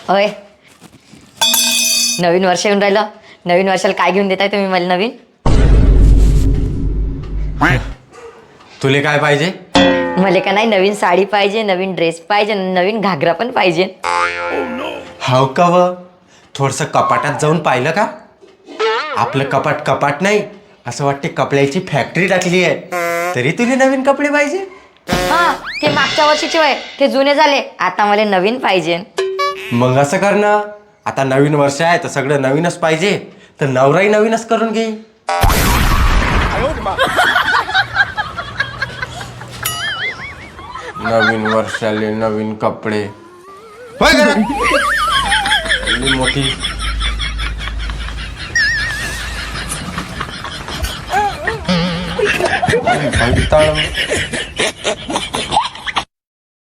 होय. नवीन वर्ष येऊन राहिलं. नवीन वर्षाला काय घेऊन देताय तुम्ही मला नवीन? तुले काय पाहिजे? मला का नाही नवीन साडी पाहिजे, नवीन ड्रेस पाहिजे, नवीन घागरा पण पाहिजे. हाव का व? थोडस कपाटात जाऊन पाहिलं का? आपलं कपाट कपाट नाही, असं वाटते कपड्याची फॅक्टरी टाकली आहे. तरी तुले नवीन कपडे पाहिजे? हा, ते मागच्या वर्षीचे वय ते जुने झाले. आता मला नवीन पाहिजे. मग असं कर ना, आता नवीन वर्ष आहे तर सगळं नवीनच पाहिजे, तर नवराही नवीनच करून घे. नवीन वर्षाले नवीन कपडे. होय का? एवढी मोठी घंटाळ.